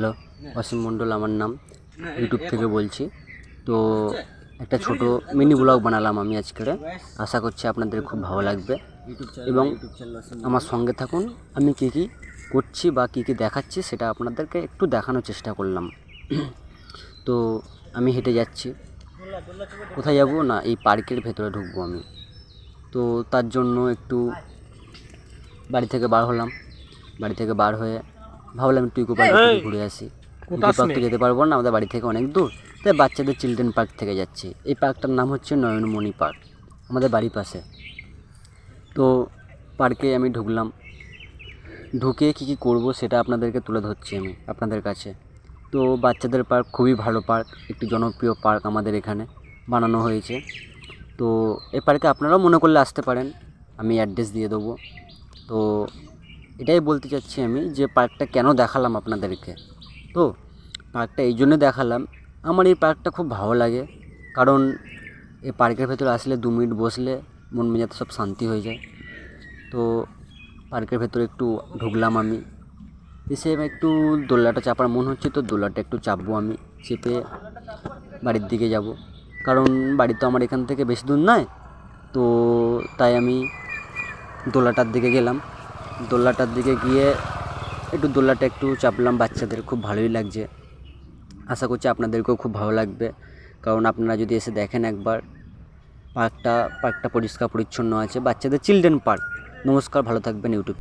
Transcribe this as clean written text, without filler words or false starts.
Hello, অসীম মণ্ডল আমার নাম। YouTube থেকে বলছি। তো একটা ছোট মিনি ব্লগ বানালাম আমি আজকে। আশা করছি আপনাদের খুব ভালো লাগবে এবং আমার সঙ্গে থাকুন। আমি কী কী করছি বা কী কী দেখাচ্ছি সেটা আপনাদেরকে একটু দেখানোর চেষ্টা করলাম। তো আমি হেঁটে যাচ্ছি। কোথায় যাব না, এই পার্কের ভেতরে ঢুকবো আমি। তো তার জন্য একটু বাড়ি থেকে বার হলাম। বাড়ি থেকে বার হয়ে ভাবলাম একটু ইকো পার্ক থেকে ঘুরে আসি। ইকো পার্ক তো যেতে পারবো না, আমাদের বাড়ি থেকে অনেক দূর, তাই বাচ্চাদের চিলড্রেন পার্ক থেকে যাচ্ছি। এই পার্কটার নাম হচ্ছে নয়নমণি পার্ক, আমাদের বাড়ির পাশে। তো পার্কে আমি ঢুকলাম। ঢুকে কী কী করবো সেটা আপনাদেরকে তুলে ধরছি আমি আপনাদের কাছে। তো বাচ্চাদের পার্ক খুবই ভালো পার্ক, একটি জনপ্রিয় পার্ক আমাদের এখানে বানানো হয়েছে। তো এই পার্কে আপনারাও মনে করলে আসতে পারেন, আমি অ্যাড্রেস দিয়ে দেবো। তো এটাই বলতে চাচ্ছি আমি যে পার্কটা কেন দেখালাম আপনাদেরকে। তো পার্কটা এই জন্য দেখালাম, আমার এই পার্কটা খুব ভালো লাগে। কারণ এই পার্কের ভেতরে আসলে 2 মিনিট বসলে মন মেজাজ সব শান্তি হয়ে যায়। তো পার্কের ভেতরে একটু ঢুকলাম আমি, এসে একটু দোলনাটা চাপার মন হচ্ছে, তো দোলনাটা একটু চাপবো আমি। চেপে বাড়ির দিকে যাব, কারণ বাড়ি তো আমার এখান থেকে বেশি দূর নয়। তো তাই আমি দোলনাটার দিকে গেলাম। দোলনাটার দিকে গিয়ে একটু দোলনাটা একটু চাপলাম, বাচ্চাদের খুব ভালোই লাগছে। আশা করছি আপনাদেরকেও খুব ভালো লাগবে, কারণ আপনারা যদি এসে দেখেন একবার পার্কটা পরিষ্কার পরিচ্ছন্ন আছে, বাচ্চাদের চিলড্রেন পার্ক। নমস্কার, ভালো থাকবেন। ইউটিউব।